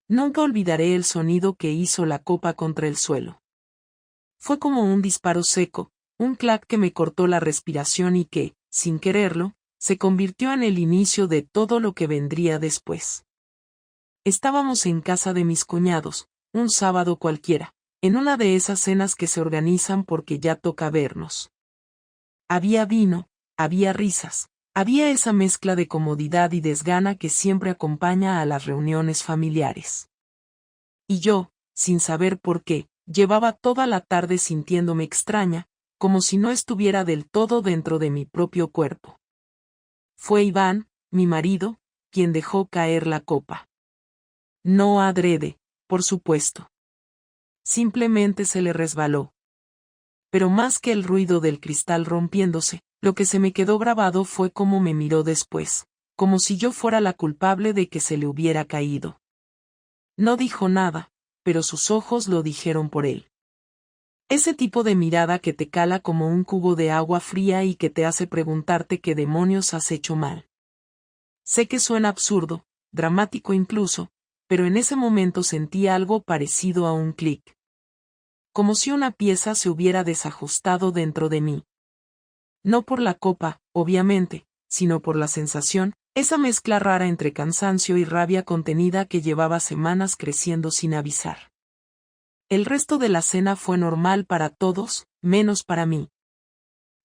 Nunca olvidaré el sonido que hizo la copa contra el suelo. Fue como un disparo seco, un clac que me cortó la respiración y que, sin quererlo, se convirtió en el inicio de todo lo que vendría después. Estábamos en casa de mis cuñados, un sábado cualquiera, en una de esas cenas que se organizan porque ya toca vernos. Había vino, había risas, había esa mezcla de comodidad y desgana que siempre acompaña a las reuniones familiares. Y yo, sin saber por qué, llevaba toda la tarde sintiéndome extraña, como si no estuviera del todo dentro de mi propio cuerpo. Fue Iván, mi marido, quien dejó caer la copa. No adrede, por supuesto. Simplemente se le resbaló. Pero más que el ruido del cristal rompiéndose, lo que se me quedó grabado fue cómo me miró después, como si yo fuera la culpable de que se le hubiera caído. No dijo nada, pero sus ojos lo dijeron por él. Ese tipo de mirada que te cala como un cubo de agua fría y que te hace preguntarte qué demonios has hecho mal. Sé que suena absurdo, dramático incluso, pero en ese momento sentí algo parecido a un clic. Como si una pieza se hubiera desajustado dentro de mí. No por la copa, obviamente, sino por la sensación, esa mezcla rara entre cansancio y rabia contenida que llevaba semanas creciendo sin avisar. El resto de la cena fue normal para todos, menos para mí.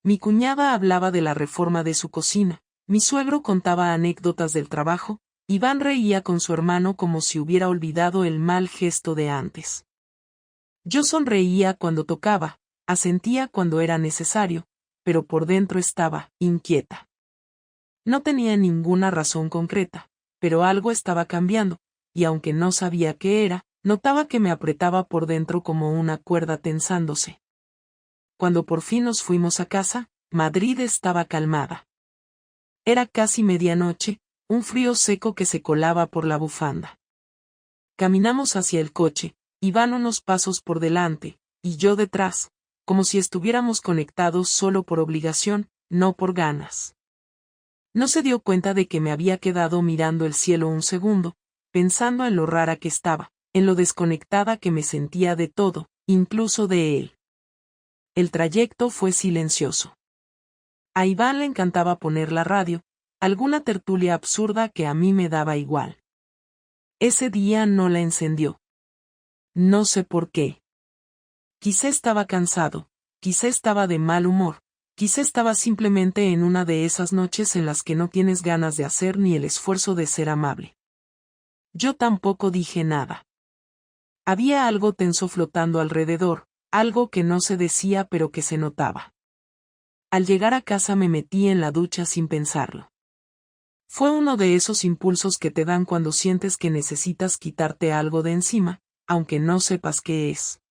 Mi cuñada hablaba de la reforma de su cocina, mi suegro contaba anécdotas del trabajo, Iván reía con su hermano como si hubiera olvidado el mal gesto de antes. Yo sonreía cuando tocaba, asentía cuando era necesario, pero por dentro estaba inquieta. No tenía ninguna razón concreta, pero algo estaba cambiando, y aunque no sabía qué era, notaba que me apretaba por dentro como una cuerda tensándose. Cuando por fin nos fuimos a casa, Madrid estaba calmada. Era casi medianoche, un frío seco que se colaba por la bufanda. Caminamos hacia el coche, Iván unos pasos por delante, y yo detrás, como si estuviéramos conectados solo por obligación, no por ganas. No se dio cuenta de que me había quedado mirando el cielo un segundo, pensando en lo rara que estaba, en lo desconectada que me sentía de todo, incluso de él. El trayecto fue silencioso. A Iván le encantaba poner la radio, alguna tertulia absurda que a mí me daba igual. Ese día no la encendió. No sé por qué. Quizá estaba cansado, quizá estaba de mal humor, quizá estaba simplemente en una de esas noches en las que no tienes ganas de hacer ni el esfuerzo de ser amable. Yo tampoco dije nada. Había algo tenso flotando alrededor, algo que no se decía pero que se notaba. Al llegar a casa me metí en la ducha sin pensarlo. Fue uno de esos impulsos que te dan cuando sientes que necesitas quitarte algo de encima, aunque no sepas qué es.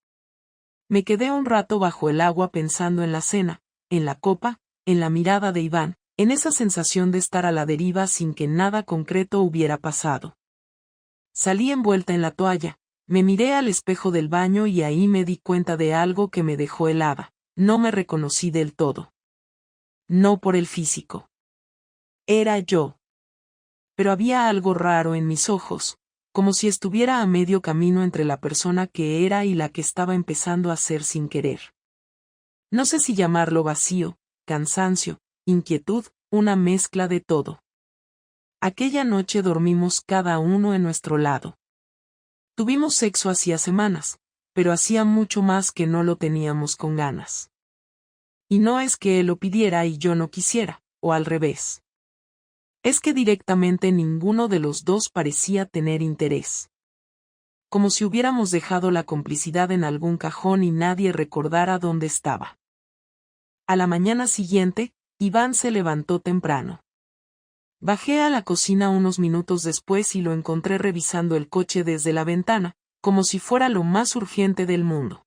Me quedé un rato bajo el agua pensando en la cena, en la copa, en la mirada de Iván, en esa sensación de estar a la deriva sin que nada concreto hubiera pasado. Salí envuelta en la toalla, me miré al espejo del baño y ahí me di cuenta de algo que me dejó helada, no me reconocí del todo. No por el físico. Era yo. Pero había algo raro en mis ojos, como si estuviera a medio camino entre la persona que era y la que estaba empezando a ser sin querer. No sé si llamarlo vacío, cansancio, inquietud, una mezcla de todo. Aquella noche dormimos cada uno en nuestro lado. Tuvimos sexo hacía semanas, pero hacía mucho más que no lo teníamos con ganas. Y no es que él lo pidiera y yo no quisiera, o al revés. Es que directamente ninguno de los dos parecía tener interés. Como si hubiéramos dejado la complicidad en algún cajón y nadie recordara dónde estaba. A la mañana siguiente, Iván se levantó temprano. Bajé a la cocina unos minutos después y lo encontré revisando el coche desde la ventana, como si fuera lo más urgente del mundo.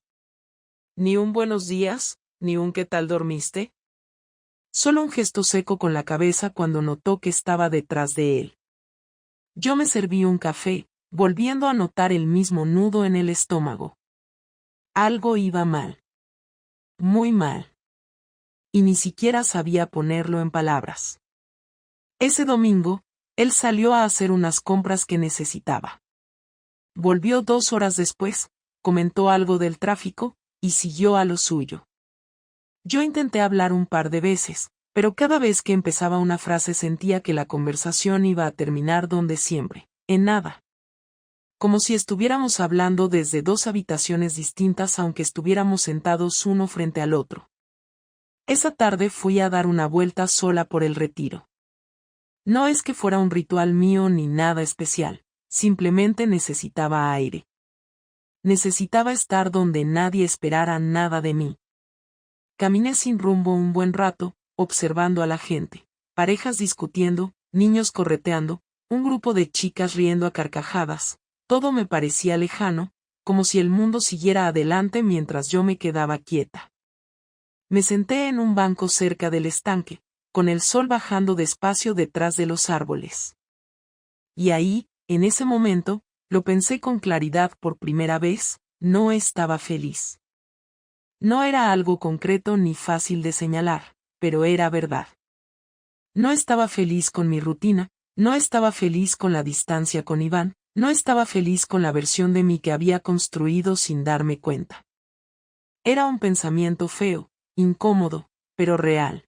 Ni un buenos días, ni un ¿qué tal dormiste? Solo un gesto seco con la cabeza cuando notó que estaba detrás de él. Yo me serví un café, volviendo a notar el mismo nudo en el estómago. Algo iba mal. Muy mal. Y ni siquiera sabía ponerlo en palabras. Ese domingo, él salió a hacer unas compras que necesitaba. Volvió 2 horas después, comentó algo del tráfico, y siguió a lo suyo. Yo intenté hablar un par de veces, pero cada vez que empezaba una frase sentía que la conversación iba a terminar donde siempre, en nada. Como si estuviéramos hablando desde 2 habitaciones distintas aunque estuviéramos sentados uno frente al otro. Esa tarde fui a dar una vuelta sola por el Retiro. No es que fuera un ritual mío ni nada especial, simplemente necesitaba aire. Necesitaba estar donde nadie esperara nada de mí. Caminé sin rumbo un buen rato, observando a la gente, parejas discutiendo, niños correteando, un grupo de chicas riendo a carcajadas. Todo me parecía lejano, como si el mundo siguiera adelante mientras yo me quedaba quieta. Me senté en un banco cerca del estanque, con el sol bajando despacio detrás de los árboles. Y ahí, en ese momento, lo pensé con claridad por primera vez, no estaba feliz. No era algo concreto ni fácil de señalar, pero era verdad. No estaba feliz con mi rutina, no estaba feliz con la distancia con Iván, no estaba feliz con la versión de mí que había construido sin darme cuenta. Era un pensamiento feo, incómodo, pero real.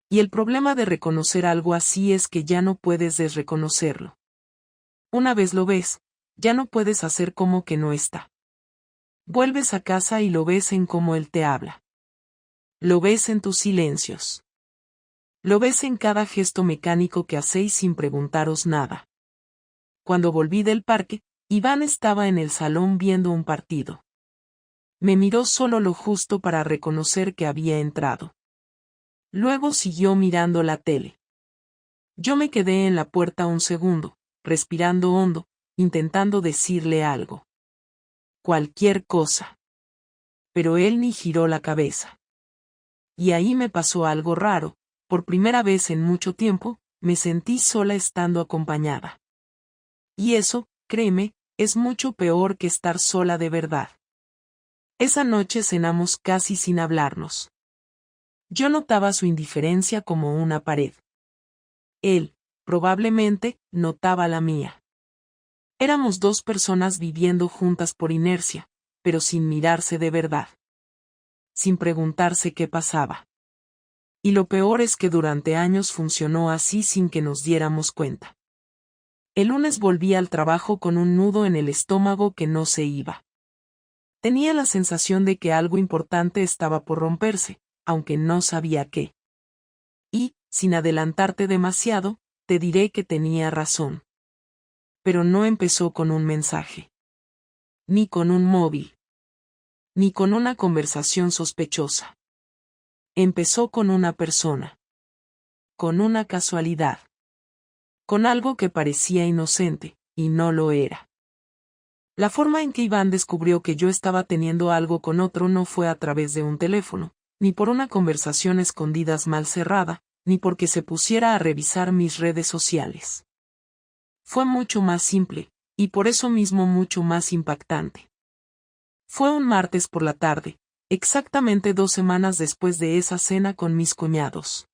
Y el problema de reconocer algo así es que ya no puedes desreconocerlo. Una vez lo ves, ya no puedes hacer como que no está. Vuelves a casa y lo ves en cómo él te habla. Lo ves en tus silencios. Lo ves en cada gesto mecánico que hacéis sin preguntaros nada. Cuando volví del parque, Iván estaba en el salón viendo un partido. Me miró solo lo justo para reconocer que había entrado. Luego siguió mirando la tele. Yo me quedé en la puerta un segundo, respirando hondo, intentando decirle algo. Cualquier cosa. Pero él ni giró la cabeza. Y ahí me pasó algo raro, por primera vez en mucho tiempo, me sentí sola estando acompañada. Y eso, créeme, es mucho peor que estar sola de verdad. Esa noche cenamos casi sin hablarnos. Yo notaba su indiferencia como una pared. Él, probablemente, notaba la mía. Éramos 2 personas viviendo juntas por inercia, pero sin mirarse de verdad. Sin preguntarse qué pasaba. Y lo peor es que durante años funcionó así sin que nos diéramos cuenta. El lunes volví al trabajo con un nudo en el estómago que no se iba. Tenía la sensación de que algo importante estaba por romperse, aunque no sabía qué. Y, sin adelantarte demasiado, te diré que tenía razón. Pero no empezó con un mensaje. Ni con un móvil. Ni con una conversación sospechosa. Empezó con una persona. Con una casualidad. Con algo que parecía inocente, y no lo era. La forma en que Iván descubrió que yo estaba teniendo algo con otro no fue a través de un teléfono, ni por una conversación escondidas mal cerrada, ni porque se pusiera a revisar mis redes sociales. Fue mucho más simple, y por eso mismo mucho más impactante. Fue un martes por la tarde, exactamente 2 semanas después de esa cena con mis cuñados.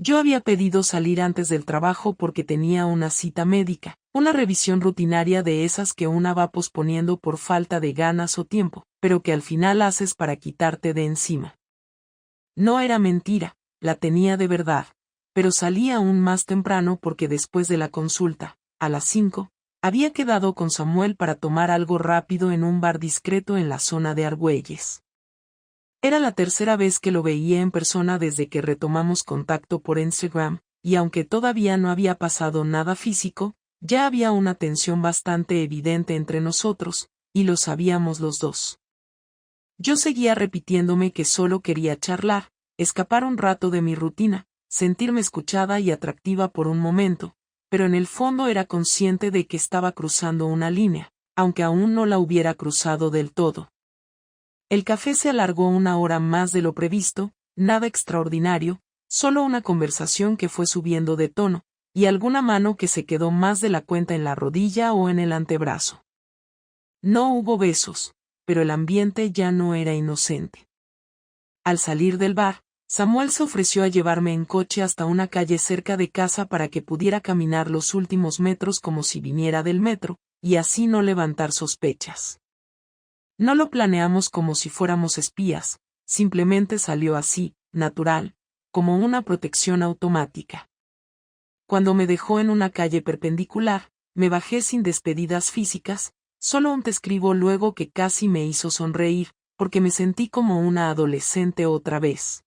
Yo había pedido salir antes del trabajo porque tenía una cita médica, una revisión rutinaria de esas que una va posponiendo por falta de ganas o tiempo, pero que al final haces para quitarte de encima. No era mentira, la tenía de verdad, pero salí aún más temprano porque después de la consulta, a las 5, había quedado con Samuel para tomar algo rápido en un bar discreto en la zona de Argüelles. Era la tercera vez que lo veía en persona desde que retomamos contacto por Instagram, y aunque todavía no había pasado nada físico, ya había una tensión bastante evidente entre nosotros, y lo sabíamos los dos. Yo seguía repitiéndome que solo quería charlar, escapar un rato de mi rutina, sentirme escuchada y atractiva por un momento, pero en el fondo era consciente de que estaba cruzando una línea, aunque aún no la hubiera cruzado del todo. El café se alargó 1 hora más de lo previsto, nada extraordinario, solo una conversación que fue subiendo de tono, y alguna mano que se quedó más de la cuenta en la rodilla o en el antebrazo. No hubo besos, pero el ambiente ya no era inocente. Al salir del bar, Samuel se ofreció a llevarme en coche hasta una calle cerca de casa para que pudiera caminar los últimos metros como si viniera del metro, y así no levantar sospechas. No lo planeamos como si fuéramos espías, simplemente salió así, natural, como una protección automática. Cuando me dejó en una calle perpendicular, me bajé sin despedidas físicas, solo un te escribo luego que casi me hizo sonreír, porque me sentí como una adolescente otra vez.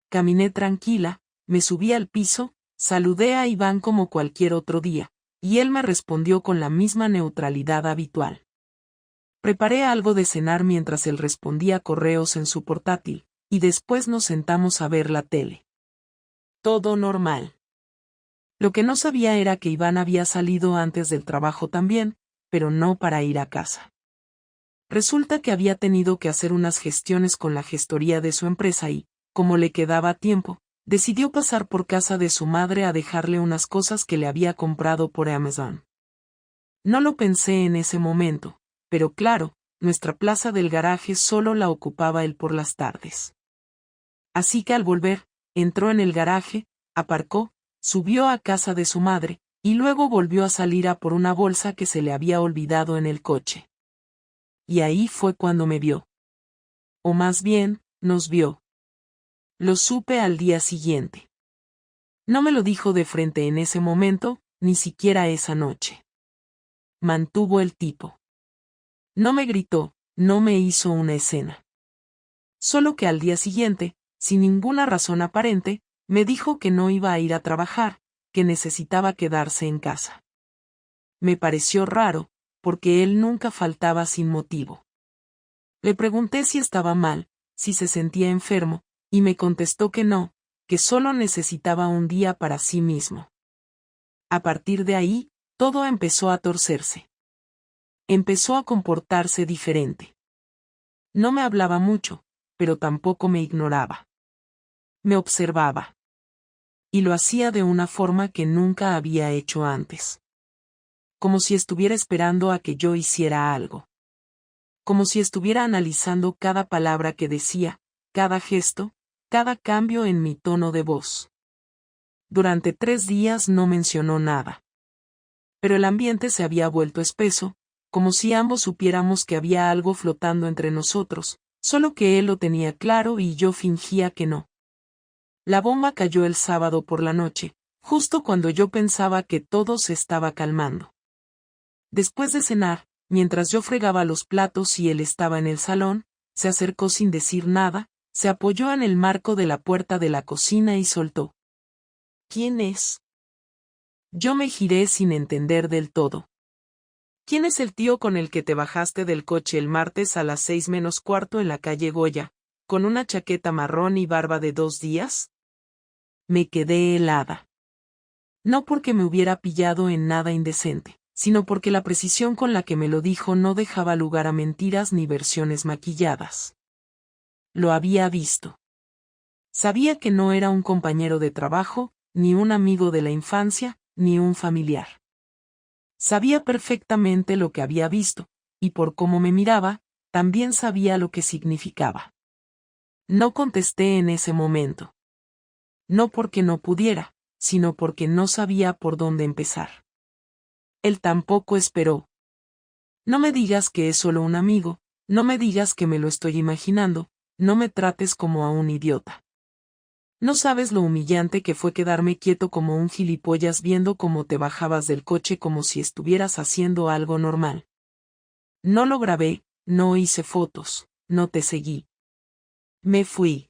Caminé tranquila, me subí al piso, saludé a Iván como cualquier otro día, y él me respondió con la misma neutralidad habitual. Preparé algo de cenar mientras él respondía correos en su portátil, y después nos sentamos a ver la tele. Todo normal. Lo que no sabía era que Iván había salido antes del trabajo también, pero no para ir a casa. Resulta que había tenido que hacer unas gestiones con la gestoría de su empresa y, como le quedaba tiempo, decidió pasar por casa de su madre a dejarle unas cosas que le había comprado por Amazon. No lo pensé en ese momento, pero claro, nuestra plaza del garaje solo la ocupaba él por las tardes. Así que al volver, entró en el garaje, aparcó, subió a casa de su madre, y luego volvió a salir a por una bolsa que se le había olvidado en el coche. Y ahí fue cuando me vio. O más bien, nos vio. Lo supe al día siguiente. No me lo dijo de frente en ese momento, ni siquiera esa noche. Mantuvo el tipo. No me gritó, no me hizo una escena. Solo que al día siguiente, sin ninguna razón aparente, me dijo que no iba a ir a trabajar, que necesitaba quedarse en casa. Me pareció raro, porque él nunca faltaba sin motivo. Le pregunté si estaba mal, si se sentía enfermo, y me contestó que no, que solo necesitaba un día para sí mismo. A partir de ahí, todo empezó a torcerse. Empezó a comportarse diferente. No me hablaba mucho, pero tampoco me ignoraba. Me observaba. Y lo hacía de una forma que nunca había hecho antes. Como si estuviera esperando a que yo hiciera algo. Como si estuviera analizando cada palabra que decía, cada gesto, cada cambio en mi tono de voz. Durante 3 días no mencionó nada. Pero el ambiente se había vuelto espeso, como si ambos supiéramos que había algo flotando entre nosotros, solo que él lo tenía claro y yo fingía que no. La bomba cayó el sábado por la noche, justo cuando yo pensaba que todo se estaba calmando. Después de cenar, mientras yo fregaba los platos y él estaba en el salón, se acercó sin decir nada, se apoyó en el marco de la puerta de la cocina y soltó. ¿Quién es? Yo me giré sin entender del todo. ¿Quién es el tío con el que te bajaste del coche el martes a las 6:45 en la calle Goya, con una chaqueta marrón y barba de 2 días? Me quedé helada. No porque me hubiera pillado en nada indecente, sino porque la precisión con la que me lo dijo no dejaba lugar a mentiras ni versiones maquilladas. Lo había visto. Sabía que no era un compañero de trabajo, ni un amigo de la infancia, ni un familiar. Sabía perfectamente lo que había visto, y por cómo me miraba, también sabía lo que significaba. No contesté en ese momento. No porque no pudiera, sino porque no sabía por dónde empezar. Él tampoco esperó. No me digas que es solo un amigo, no me digas que me lo estoy imaginando, no me trates como a un idiota. No sabes lo humillante que fue quedarme quieto como un gilipollas viendo cómo te bajabas del coche como si estuvieras haciendo algo normal. No lo grabé, no hice fotos, no te seguí. Me fui.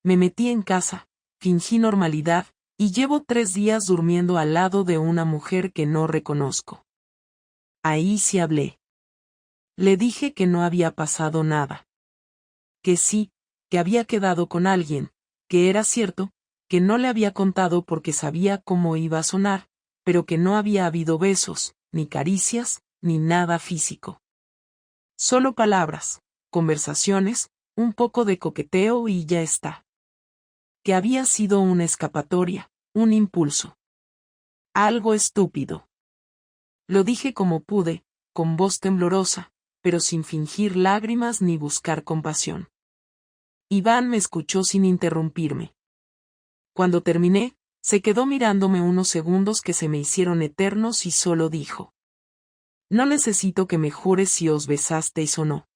Me metí en casa, fingí normalidad, y llevo 3 días durmiendo al lado de una mujer que no reconozco. Ahí sí hablé. Le dije que no había pasado nada. Que sí, que había quedado con alguien, que era cierto, que no le había contado porque sabía cómo iba a sonar, pero que no había habido besos, ni caricias, ni nada físico. Solo palabras, conversaciones, un poco de coqueteo y ya está. Que había sido una escapatoria, un impulso. Algo estúpido. Lo dije como pude, con voz temblorosa, pero sin fingir lágrimas ni buscar compasión. Iván me escuchó sin interrumpirme. Cuando terminé, se quedó mirándome unos segundos que se me hicieron eternos y solo dijo: No necesito que me jures si os besasteis o no.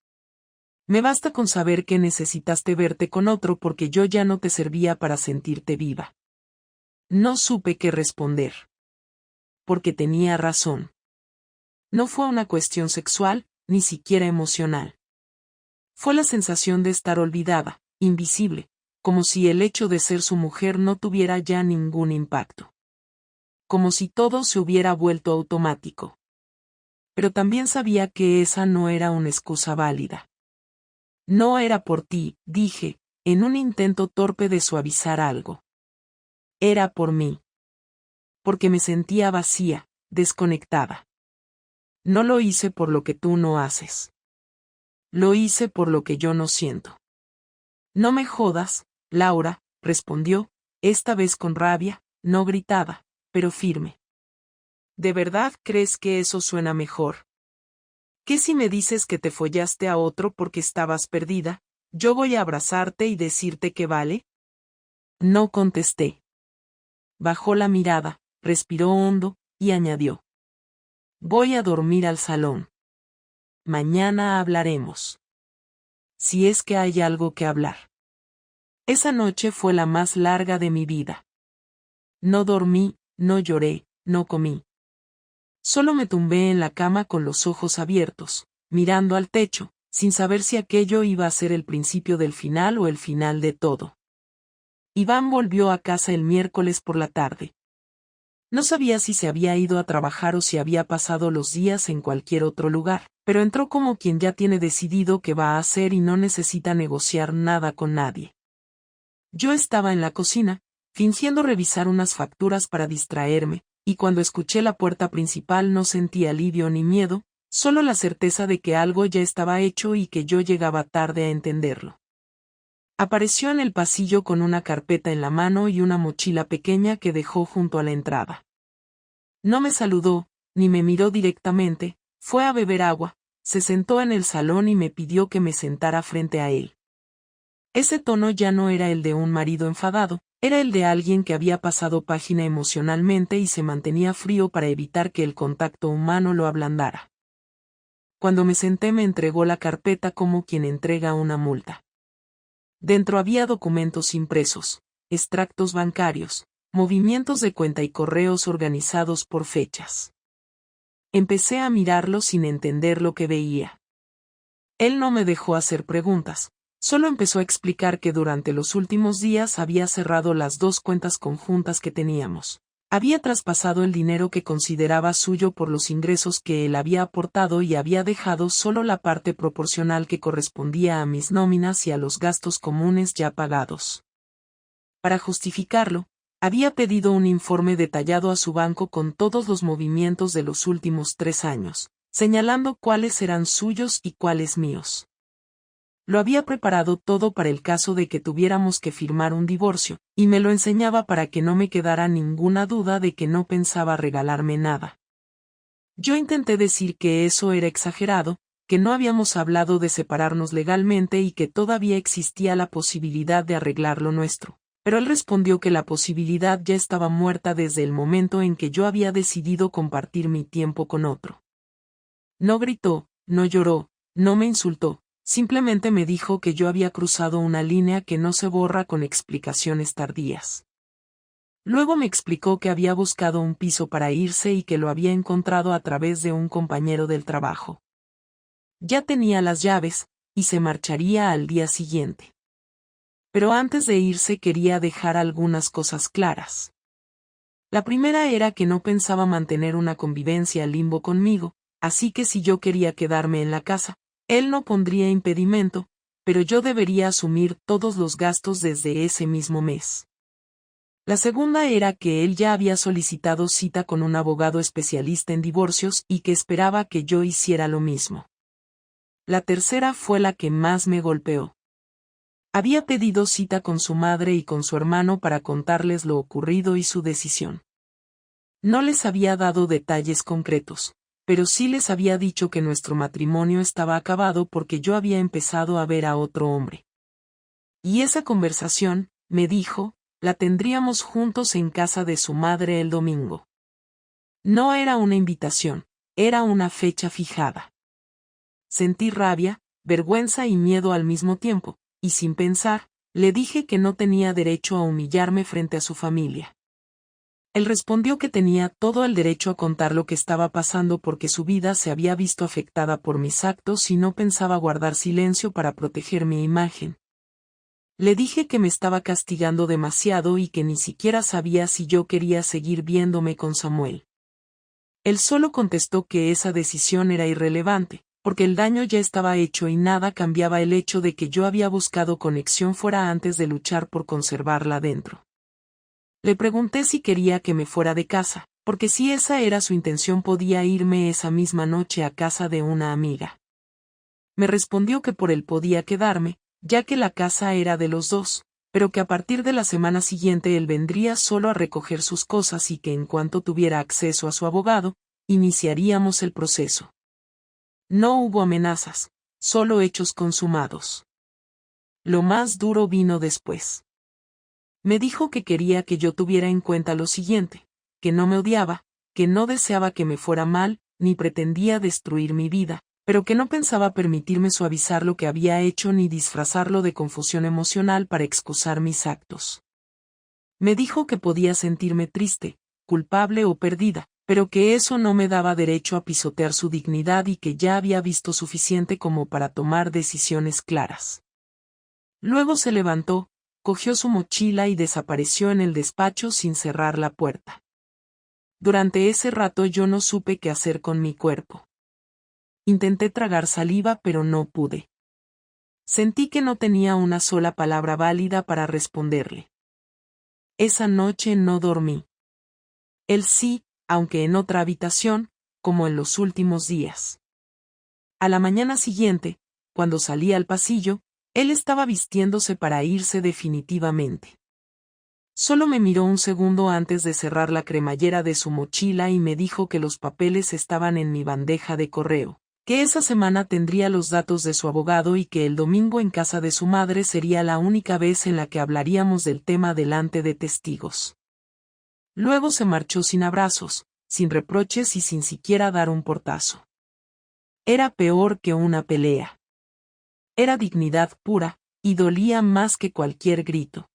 Me basta con saber que necesitaste verte con otro porque yo ya no te servía para sentirte viva. No supe qué responder. Porque tenía razón. No fue una cuestión sexual, ni siquiera emocional. Fue la sensación de estar olvidada, invisible, como si el hecho de ser su mujer no tuviera ya ningún impacto. Como si todo se hubiera vuelto automático. Pero también sabía que esa no era una excusa válida. No era por ti, dije, en un intento torpe de suavizar algo. Era por mí. Porque me sentía vacía, desconectada. No lo hice por lo que tú no haces. Lo hice por lo que yo no siento. No me jodas, Laura, respondió, esta vez con rabia, no gritada, pero firme. ¿De verdad crees que eso suena mejor? ¿Qué si me dices que te follaste a otro porque estabas perdida? ¿Yo voy a abrazarte y decirte que vale? No contesté. Bajó la mirada, respiró hondo, y añadió. Voy a dormir al salón. Mañana hablaremos. Si es que hay algo que hablar. Esa noche fue la más larga de mi vida. No dormí, no lloré, no comí. Solo me tumbé en la cama con los ojos abiertos, mirando al techo, sin saber si aquello iba a ser el principio del final o el final de todo. Iván volvió a casa el miércoles por la tarde. No sabía si se había ido a trabajar o si había pasado los días en cualquier otro lugar, pero entró como quien ya tiene decidido qué va a hacer y no necesita negociar nada con nadie. Yo estaba en la cocina, fingiendo revisar unas facturas para distraerme, y cuando escuché la puerta principal no sentí alivio ni miedo, solo la certeza de que algo ya estaba hecho y que yo llegaba tarde a entenderlo. Apareció en el pasillo con una carpeta en la mano y una mochila pequeña que dejó junto a la entrada. No me saludó, ni me miró directamente, fue a beber agua, se sentó en el salón y me pidió que me sentara frente a él. Ese tono ya no era el de un marido enfadado, era el de alguien que había pasado página emocionalmente y se mantenía frío para evitar que el contacto humano lo ablandara. Cuando me senté me entregó la carpeta como quien entrega una multa. Dentro había documentos impresos, extractos bancarios, movimientos de cuenta y correos organizados por fechas. Empecé a mirarlo sin entender lo que veía. Él no me dejó hacer preguntas. Solo empezó a explicar que durante los últimos días había cerrado las 2 cuentas conjuntas que teníamos. Había traspasado el dinero que consideraba suyo por los ingresos que él había aportado y había dejado solo la parte proporcional que correspondía a mis nóminas y a los gastos comunes ya pagados. Para justificarlo, había pedido un informe detallado a su banco con todos los movimientos de los últimos 3 años, señalando cuáles eran suyos y cuáles míos. Lo había preparado todo para el caso de que tuviéramos que firmar un divorcio, y me lo enseñaba para que no me quedara ninguna duda de que no pensaba regalarme nada. Yo intenté decir que eso era exagerado, que no habíamos hablado de separarnos legalmente y que todavía existía la posibilidad de arreglar lo nuestro, pero él respondió que la posibilidad ya estaba muerta desde el momento en que yo había decidido compartir mi tiempo con otro. No gritó, no lloró, no me insultó. Simplemente me dijo que yo había cruzado una línea que no se borra con explicaciones tardías. Luego me explicó que había buscado un piso para irse y que lo había encontrado a través de un compañero del trabajo. Ya tenía las llaves, y se marcharía al día siguiente. Pero antes de irse quería dejar algunas cosas claras. La primera era que no pensaba mantener una convivencia limbo conmigo, así que si yo quería quedarme en la casa, él no pondría impedimento, pero yo debería asumir todos los gastos desde ese mismo mes. La segunda era que él ya había solicitado cita con un abogado especialista en divorcios y que esperaba que yo hiciera lo mismo. La tercera fue la que más me golpeó. Había pedido cita con su madre y con su hermano para contarles lo ocurrido y su decisión. No les había dado detalles concretos, pero sí les había dicho que nuestro matrimonio estaba acabado porque yo había empezado a ver a otro hombre. Y esa conversación, me dijo, la tendríamos juntos en casa de su madre el domingo. No era una invitación, era una fecha fijada. Sentí rabia, vergüenza y miedo al mismo tiempo, y sin pensar, le dije que no tenía derecho a humillarme frente a su familia. Él respondió que tenía todo el derecho a contar lo que estaba pasando porque su vida se había visto afectada por mis actos y no pensaba guardar silencio para proteger mi imagen. Le dije que me estaba castigando demasiado y que ni siquiera sabía si yo quería seguir viéndome con Samuel. Él solo contestó que esa decisión era irrelevante, porque el daño ya estaba hecho y nada cambiaba el hecho de que yo había buscado conexión fuera antes de luchar por conservarla dentro. Le pregunté si quería que me fuera de casa, porque si esa era su intención podía irme esa misma noche a casa de una amiga. Me respondió que por él podía quedarme, ya que la casa era de los dos, pero que a partir de la semana siguiente él vendría solo a recoger sus cosas y que en cuanto tuviera acceso a su abogado, iniciaríamos el proceso. No hubo amenazas, solo hechos consumados. Lo más duro vino después. Me dijo que quería que yo tuviera en cuenta lo siguiente, que no me odiaba, que no deseaba que me fuera mal, ni pretendía destruir mi vida, pero que no pensaba permitirme suavizar lo que había hecho ni disfrazarlo de confusión emocional para excusar mis actos. Me dijo que podía sentirme triste, culpable o perdida, pero que eso no me daba derecho a pisotear su dignidad y que ya había visto suficiente como para tomar decisiones claras. Luego se levantó, cogió su mochila y desapareció en el despacho sin cerrar la puerta. Durante ese rato yo no supe qué hacer con mi cuerpo. Intenté tragar saliva pero no pude. Sentí que no tenía una sola palabra válida para responderle. Esa noche no dormí. Él sí, aunque en otra habitación, como en los últimos días. A la mañana siguiente, cuando salí al pasillo, él estaba vistiéndose para irse definitivamente. Solo me miró un segundo antes de cerrar la cremallera de su mochila y me dijo que los papeles estaban en mi bandeja de correo, que esa semana tendría los datos de su abogado y que el domingo en casa de su madre sería la única vez en la que hablaríamos del tema delante de testigos. Luego se marchó sin abrazos, sin reproches y sin siquiera dar un portazo. Era peor que una pelea. Era dignidad pura, y dolía más que cualquier grito.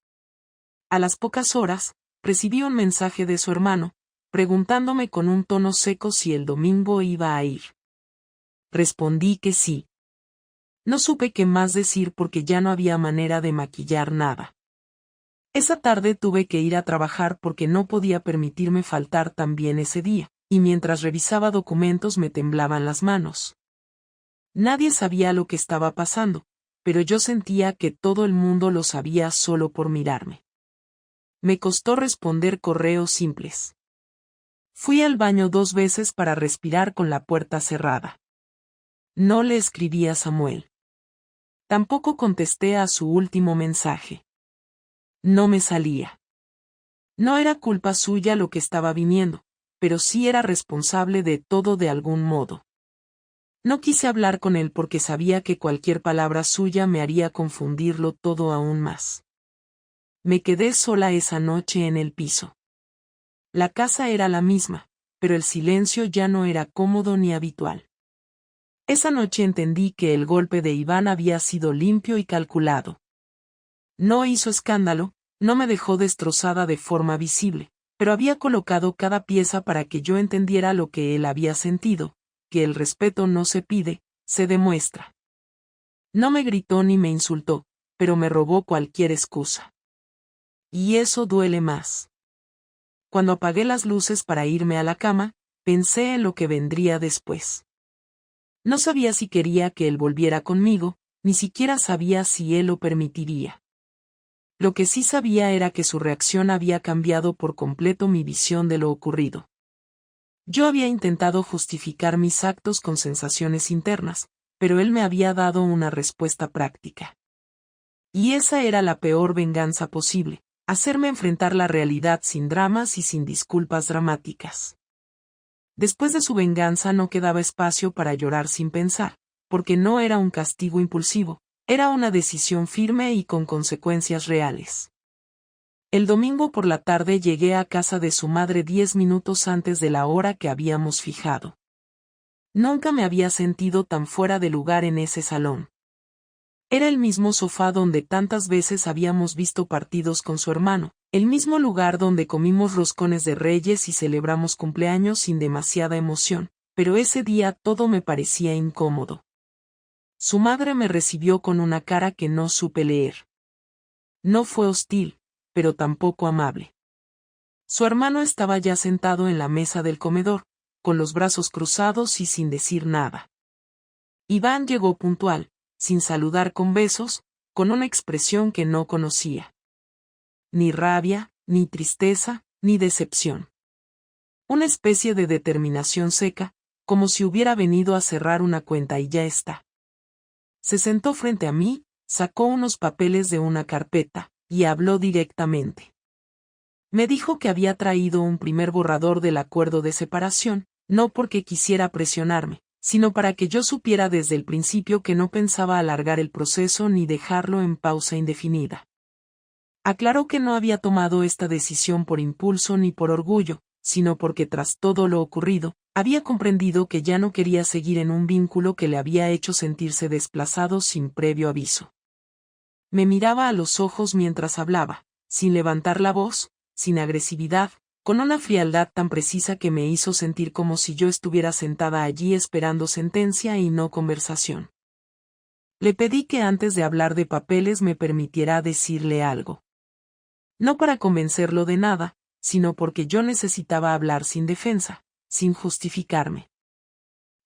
A las pocas horas, recibí un mensaje de su hermano, preguntándome con un tono seco si el domingo iba a ir. Respondí que sí. No supe qué más decir porque ya no había manera de maquillar nada. Esa tarde tuve que ir a trabajar porque no podía permitirme faltar también ese día, y mientras revisaba documentos me temblaban las manos. Nadie sabía lo que estaba pasando, pero yo sentía que todo el mundo lo sabía solo por mirarme. Me costó responder correos simples. Fui al baño 2 veces para respirar con la puerta cerrada. No le escribí a Samuel. Tampoco contesté a su último mensaje. No me salía. No era culpa suya lo que estaba viniendo, pero sí era responsable de todo de algún modo. No quise hablar con él porque sabía que cualquier palabra suya me haría confundirlo todo aún más. Me quedé sola esa noche en el piso. La casa era la misma, pero el silencio ya no era cómodo ni habitual. Esa noche entendí que el golpe de Iván había sido limpio y calculado. No hizo escándalo, no me dejó destrozada de forma visible, pero había colocado cada pieza para que yo entendiera lo que él había sentido, que el respeto no se pide, se demuestra. No me gritó ni me insultó, pero me robó cualquier excusa. Y eso duele más. Cuando apagué las luces para irme a la cama, pensé en lo que vendría después. No sabía si quería que él volviera conmigo, ni siquiera sabía si él lo permitiría. Lo que sí sabía era que su reacción había cambiado por completo mi visión de lo ocurrido. Yo había intentado justificar mis actos con sensaciones internas, pero él me había dado una respuesta práctica. Y esa era la peor venganza posible, hacerme enfrentar la realidad sin dramas y sin disculpas dramáticas. Después de su venganza no quedaba espacio para llorar sin pensar, porque no era un castigo impulsivo, era una decisión firme y con consecuencias reales. El domingo por la tarde llegué a casa de su madre 10 minutos antes de la hora que habíamos fijado. Nunca me había sentido tan fuera de lugar en ese salón. Era el mismo sofá donde tantas veces habíamos visto partidos con su hermano, el mismo lugar donde comimos roscones de Reyes y celebramos cumpleaños sin demasiada emoción, pero ese día todo me parecía incómodo. Su madre me recibió con una cara que no supe leer. No fue hostil, pero tampoco amable. Su hermano estaba ya sentado en la mesa del comedor, con los brazos cruzados y sin decir nada. Iván llegó puntual, sin saludar con besos, con una expresión que no conocía. Ni rabia, ni tristeza, ni decepción. Una especie de determinación seca, como si hubiera venido a cerrar una cuenta y ya está. Se sentó frente a mí, sacó unos papeles de una carpeta, y habló directamente. Me dijo que había traído un primer borrador del acuerdo de separación, no porque quisiera presionarme, sino para que yo supiera desde el principio que no pensaba alargar el proceso ni dejarlo en pausa indefinida. Aclaró que no había tomado esta decisión por impulso ni por orgullo, sino porque tras todo lo ocurrido, había comprendido que ya no quería seguir en un vínculo que le había hecho sentirse desplazado sin previo aviso. Me miraba a los ojos mientras hablaba, sin levantar la voz, sin agresividad, con una frialdad tan precisa que me hizo sentir como si yo estuviera sentada allí esperando sentencia y no conversación. Le pedí que antes de hablar de papeles me permitiera decirle algo. No para convencerlo de nada, sino porque yo necesitaba hablar sin defensa, sin justificarme.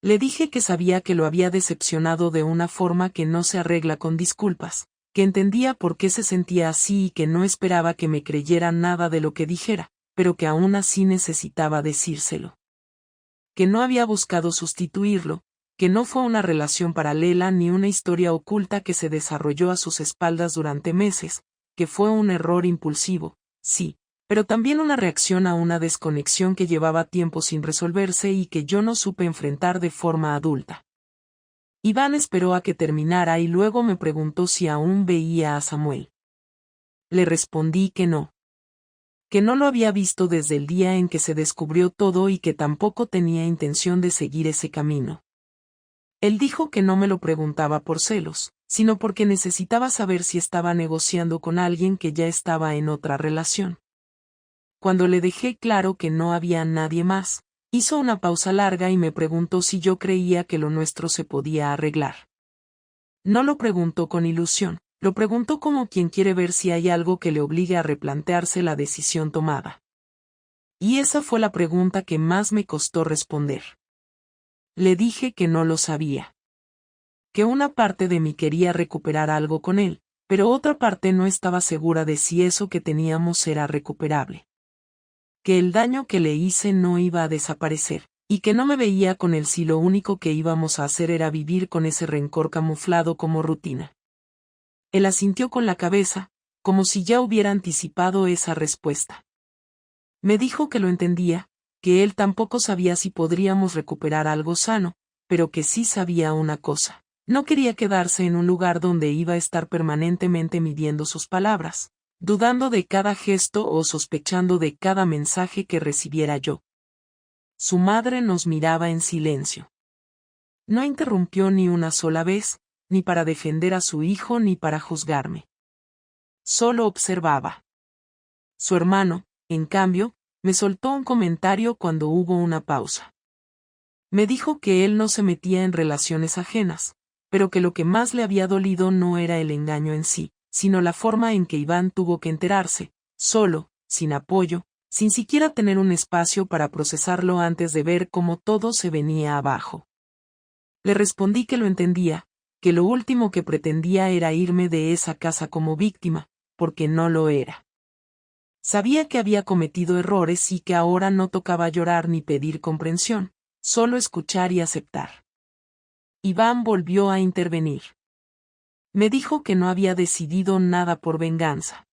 Le dije que sabía que lo había decepcionado de una forma que no se arregla con disculpas, que entendía por qué se sentía así y que no esperaba que me creyera nada de lo que dijera, pero que aún así necesitaba decírselo. Que no había buscado sustituirlo, que no fue una relación paralela ni una historia oculta que se desarrolló a sus espaldas durante meses, que fue un error impulsivo, sí, pero también una reacción a una desconexión que llevaba tiempo sin resolverse y que yo no supe enfrentar de forma adulta. Iván esperó a que terminara y luego me preguntó si aún veía a Samuel. Le respondí que no. Que no lo había visto desde el día en que se descubrió todo y que tampoco tenía intención de seguir ese camino. Él dijo que no me lo preguntaba por celos, sino porque necesitaba saber si estaba negociando con alguien que ya estaba en otra relación. Cuando le dejé claro que no había nadie más, hizo una pausa larga y me preguntó si yo creía que lo nuestro se podía arreglar. No lo preguntó con ilusión, lo preguntó como quien quiere ver si hay algo que le obligue a replantearse la decisión tomada. Y esa fue la pregunta que más me costó responder. Le dije que no lo sabía. Que una parte de mí quería recuperar algo con él, pero otra parte no estaba segura de si eso que teníamos era recuperable. Que el daño que le hice no iba a desaparecer, y que no me veía con él si lo único que íbamos a hacer era vivir con ese rencor camuflado como rutina. Él asintió con la cabeza, como si ya hubiera anticipado esa respuesta. Me dijo que lo entendía, que él tampoco sabía si podríamos recuperar algo sano, pero que sí sabía una cosa. No quería quedarse en un lugar donde iba a estar permanentemente midiendo sus palabras, dudando de cada gesto o sospechando de cada mensaje que recibiera yo. Su madre nos miraba en silencio. No interrumpió ni una sola vez, ni para defender a su hijo ni para juzgarme. Solo observaba. Su hermano, en cambio, me soltó un comentario cuando hubo una pausa. Me dijo que él no se metía en relaciones ajenas, pero que lo que más le había dolido no era el engaño en sí, sino la forma en que Iván tuvo que enterarse, solo, sin apoyo, sin siquiera tener un espacio para procesarlo antes de ver cómo todo se venía abajo. Le respondí que lo entendía, que lo último que pretendía era irme de esa casa como víctima, porque no lo era. Sabía que había cometido errores y que ahora no tocaba llorar ni pedir comprensión, solo escuchar y aceptar. Iván volvió a intervenir. Me dijo que no había decidido nada por venganza.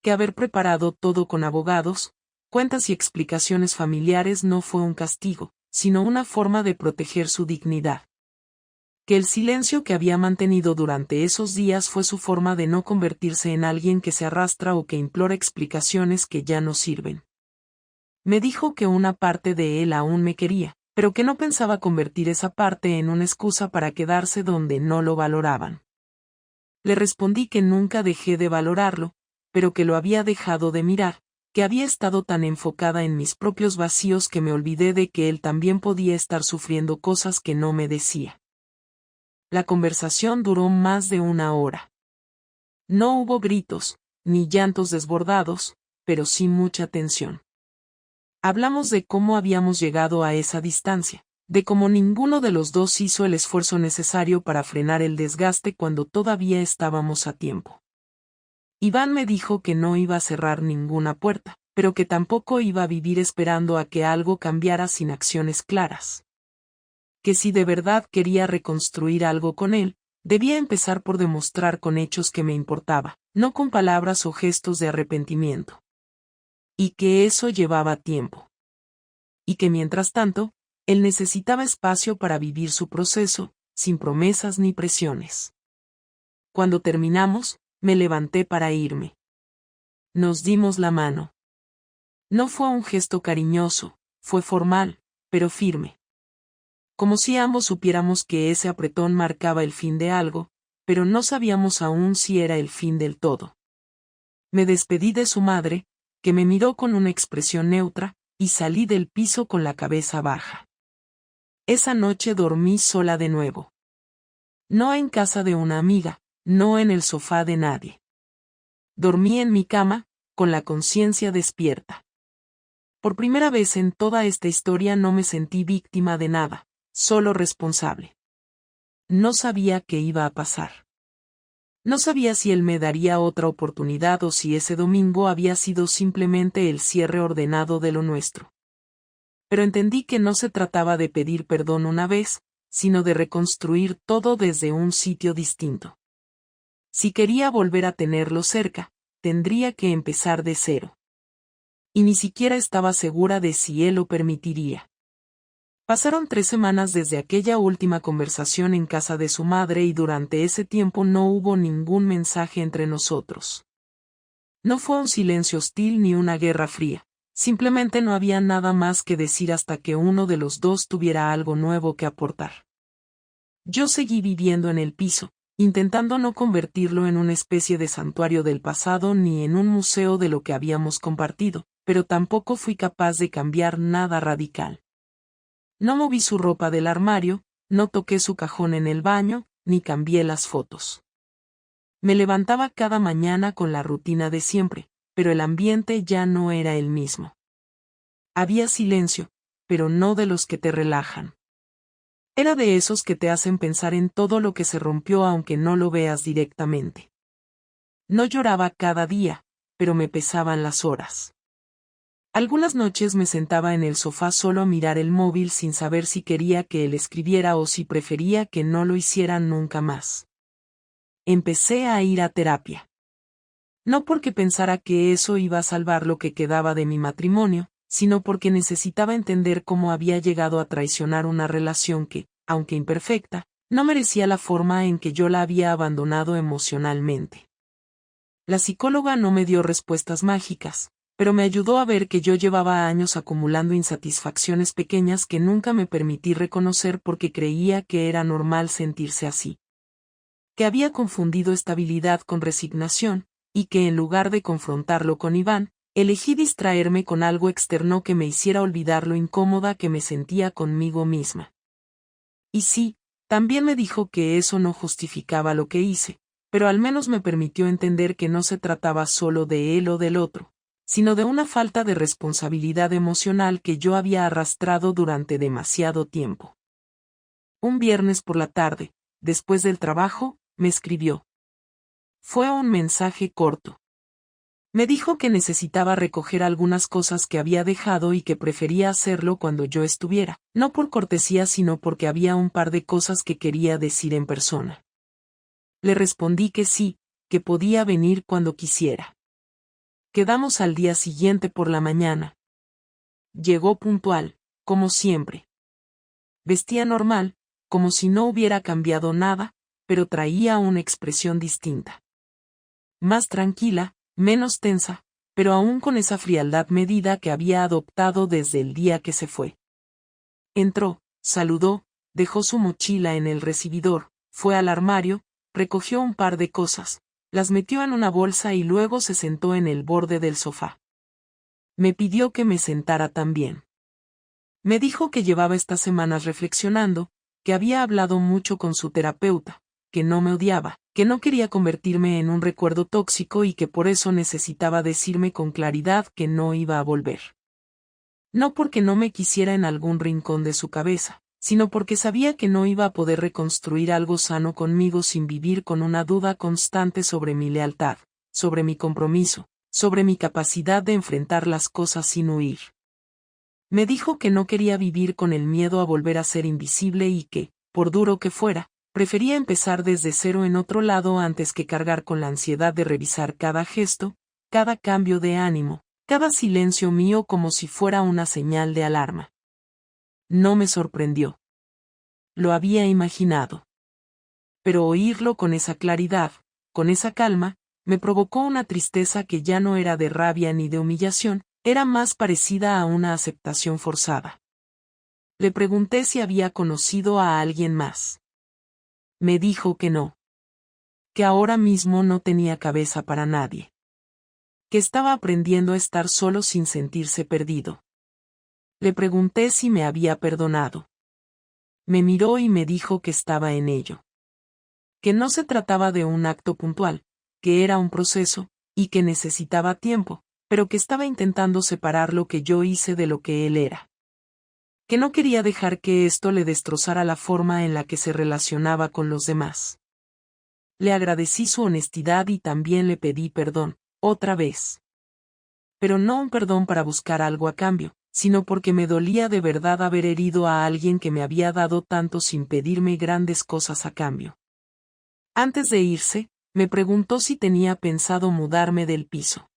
Que haber preparado todo con abogados, cuentas y explicaciones familiares no fue un castigo, sino una forma de proteger su dignidad. Que el silencio que había mantenido durante esos días fue su forma de no convertirse en alguien que se arrastra o que implora explicaciones que ya no sirven. Me dijo que una parte de él aún me quería, pero que no pensaba convertir esa parte en una excusa para quedarse donde no lo valoraban. Le respondí que nunca dejé de valorarlo, pero que lo había dejado de mirar, que había estado tan enfocada en mis propios vacíos que me olvidé de que él también podía estar sufriendo cosas que no me decía. La conversación duró más de 1 hora. No hubo gritos, ni llantos desbordados, pero sí mucha tensión. Hablamos de cómo habíamos llegado a esa distancia, de cómo ninguno de los dos hizo el esfuerzo necesario para frenar el desgaste cuando todavía estábamos a tiempo. Iván me dijo que no iba a cerrar ninguna puerta, pero que tampoco iba a vivir esperando a que algo cambiara sin acciones claras. Que si de verdad quería reconstruir algo con él, debía empezar por demostrar con hechos que me importaba, no con palabras o gestos de arrepentimiento. Y que eso llevaba tiempo. Y que mientras tanto, él necesitaba espacio para vivir su proceso, sin promesas ni presiones. Cuando terminamos, me levanté para irme. Nos dimos la mano. No fue un gesto cariñoso, fue formal, pero firme. Como si ambos supiéramos que ese apretón marcaba el fin de algo, pero no sabíamos aún si era el fin del todo. Me despedí de su madre, que me miró con una expresión neutra, y salí del piso con la cabeza baja. Esa noche dormí sola de nuevo. No en casa de una amiga, no en el sofá de nadie. Dormí en mi cama, con la conciencia despierta. Por primera vez en toda esta historia no me sentí víctima de nada, solo responsable. No sabía qué iba a pasar. No sabía si él me daría otra oportunidad o si ese domingo había sido simplemente el cierre ordenado de lo nuestro. Pero entendí que no se trataba de pedir perdón una vez, sino de reconstruir todo desde un sitio distinto. Si quería volver a tenerlo cerca, tendría que empezar de cero. Y ni siquiera estaba segura de si él lo permitiría. Pasaron 3 semanas desde aquella última conversación en casa de su madre y durante ese tiempo no hubo ningún mensaje entre nosotros. No fue un silencio hostil ni una guerra fría, simplemente no había nada más que decir hasta que uno de los dos tuviera algo nuevo que aportar. Yo seguí viviendo en el piso, intentando no convertirlo en una especie de santuario del pasado ni en un museo de lo que habíamos compartido, pero tampoco fui capaz de cambiar nada radical. No moví su ropa del armario, no toqué su cajón en el baño, ni cambié las fotos. Me levantaba cada mañana con la rutina de siempre, pero el ambiente ya no era el mismo. Había silencio, pero no de los que te relajan. Era de esos que te hacen pensar en todo lo que se rompió aunque no lo veas directamente. No lloraba cada día, pero me pesaban las horas. Algunas noches me sentaba en el sofá solo a mirar el móvil sin saber si quería que él escribiera o si prefería que no lo hiciera nunca más. Empecé a ir a terapia. No porque pensara que eso iba a salvar lo que quedaba de mi matrimonio, sino porque necesitaba entender cómo había llegado a traicionar una relación que, aunque imperfecta, no merecía la forma en que yo la había abandonado emocionalmente. La psicóloga no me dio respuestas mágicas, pero me ayudó a ver que yo llevaba años acumulando insatisfacciones pequeñas que nunca me permití reconocer porque creía que era normal sentirse así. Que había confundido estabilidad con resignación, y que en lugar de confrontarlo con Iván, elegí distraerme con algo externo que me hiciera olvidar lo incómoda que me sentía conmigo misma. Y sí, también me dijo que eso no justificaba lo que hice, pero al menos me permitió entender que no se trataba solo de él o del otro, sino de una falta de responsabilidad emocional que yo había arrastrado durante demasiado tiempo. Un viernes por la tarde, después del trabajo, me escribió. Fue un mensaje corto. Me dijo que necesitaba recoger algunas cosas que había dejado y que prefería hacerlo cuando yo estuviera, no por cortesía sino porque había un par de cosas que quería decir en persona. Le respondí que sí, que podía venir cuando quisiera. Quedamos al día siguiente por la mañana. Llegó puntual, como siempre. Vestía normal, como si no hubiera cambiado nada, pero traía una expresión distinta. Más tranquila, menos tensa, pero aún con esa frialdad medida que había adoptado desde el día que se fue. Entró, saludó, dejó su mochila en el recibidor, fue al armario, recogió un par de cosas, las metió en una bolsa y luego se sentó en el borde del sofá. Me pidió que me sentara también. Me dijo que llevaba estas semanas reflexionando, que había hablado mucho con su terapeuta, que no me odiaba, que no quería convertirme en un recuerdo tóxico y que por eso necesitaba decirme con claridad que no iba a volver. No porque no me quisiera en algún rincón de su cabeza, sino porque sabía que no iba a poder reconstruir algo sano conmigo sin vivir con una duda constante sobre mi lealtad, sobre mi compromiso, sobre mi capacidad de enfrentar las cosas sin huir. Me dijo que no quería vivir con el miedo a volver a ser invisible y que, por duro que fuera, prefería empezar desde cero en otro lado antes que cargar con la ansiedad de revisar cada gesto, cada cambio de ánimo, cada silencio mío como si fuera una señal de alarma. No me sorprendió. Lo había imaginado. Pero oírlo con esa claridad, con esa calma, me provocó una tristeza que ya no era de rabia ni de humillación, era más parecida a una aceptación forzada. Le pregunté si había conocido a alguien más. Me dijo que no. Que ahora mismo no tenía cabeza para nadie. Que estaba aprendiendo a estar solo sin sentirse perdido. Le pregunté si me había perdonado. Me miró y me dijo que estaba en ello. Que no se trataba de un acto puntual, que era un proceso, y que necesitaba tiempo, pero que estaba intentando separar lo que yo hice de lo que él era. Que no quería dejar que esto le destrozara la forma en la que se relacionaba con los demás. Le agradecí su honestidad y también le pedí perdón, otra vez. Pero no un perdón para buscar algo a cambio, sino porque me dolía de verdad haber herido a alguien que me había dado tanto sin pedirme grandes cosas a cambio. Antes de irse, me preguntó si tenía pensado mudarme del piso.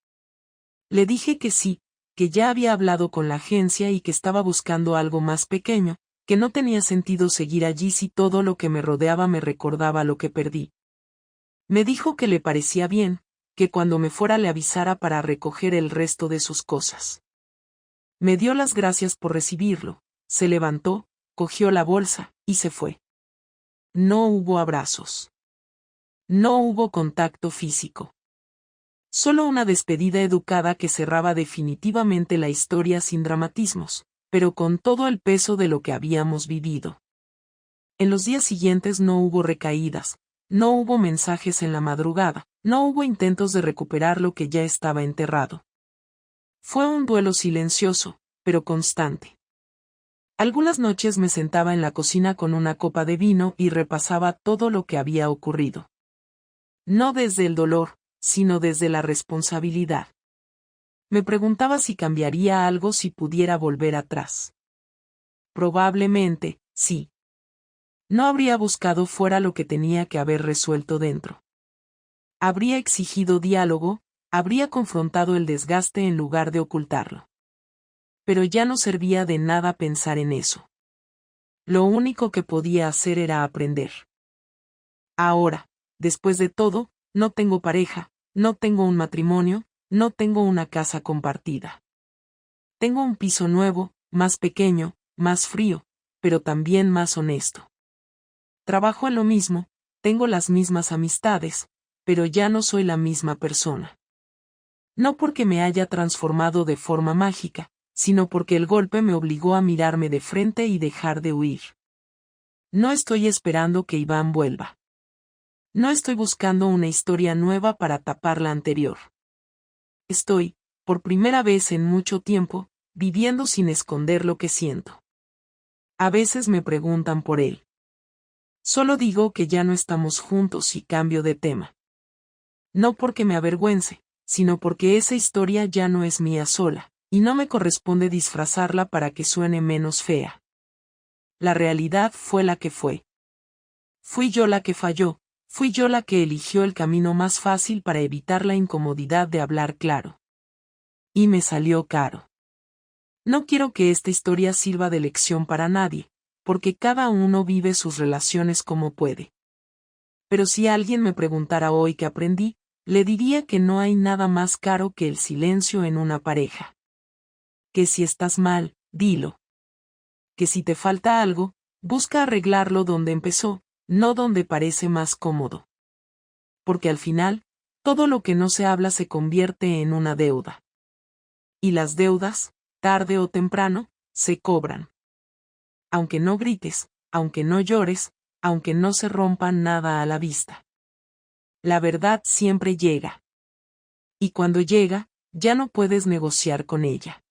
Le dije que sí, que ya había hablado con la agencia y que estaba buscando algo más pequeño, que no tenía sentido seguir allí si todo lo que me rodeaba me recordaba lo que perdí. Me dijo que le parecía bien, que cuando me fuera le avisara para recoger el resto de sus cosas. Me dio las gracias por recibirlo, se levantó, cogió la bolsa, y se fue. No hubo abrazos. No hubo contacto físico. Solo una despedida educada que cerraba definitivamente la historia sin dramatismos, pero con todo el peso de lo que habíamos vivido. En los días siguientes no hubo recaídas, no hubo mensajes en la madrugada, no hubo intentos de recuperar lo que ya estaba enterrado. Fue un duelo silencioso, pero constante. Algunas noches me sentaba en la cocina con una copa de vino y repasaba todo lo que había ocurrido. No desde el dolor, sino desde la responsabilidad. Me preguntaba si cambiaría algo si pudiera volver atrás. Probablemente, sí. No habría buscado fuera lo que tenía que haber resuelto dentro. Habría exigido diálogo, habría confrontado el desgaste en lugar de ocultarlo. Pero ya no servía de nada pensar en eso. Lo único que podía hacer era aprender. Ahora, después de todo, no tengo pareja, no tengo un matrimonio, no tengo una casa compartida. Tengo un piso nuevo, más pequeño, más frío, pero también más honesto. Trabajo en lo mismo, tengo las mismas amistades, pero ya no soy la misma persona. No porque me haya transformado de forma mágica, sino porque el golpe me obligó a mirarme de frente y dejar de huir. No estoy esperando que Iván vuelva. No estoy buscando una historia nueva para tapar la anterior. Estoy, por primera vez en mucho tiempo, viviendo sin esconder lo que siento. A veces me preguntan por él. Solo digo que ya no estamos juntos y cambio de tema. No porque me avergüence, sino porque esa historia ya no es mía sola, y no me corresponde disfrazarla para que suene menos fea. La realidad fue la que fue. Fui yo la que falló. Fui yo la que eligió el camino más fácil para evitar la incomodidad de hablar claro. Y me salió caro. No quiero que esta historia sirva de lección para nadie, porque cada uno vive sus relaciones como puede. Pero si alguien me preguntara hoy qué aprendí, le diría que no hay nada más caro que el silencio en una pareja. Que si estás mal, dilo. que si te falta algo, busca arreglarlo donde empezó, no donde parece más cómodo. Porque al final, todo lo que no se habla se convierte en una deuda. Y las deudas, tarde o temprano, se cobran. Aunque no grites, aunque no llores, aunque no se rompa nada a la vista. La verdad siempre llega. Y cuando llega, ya no puedes negociar con ella.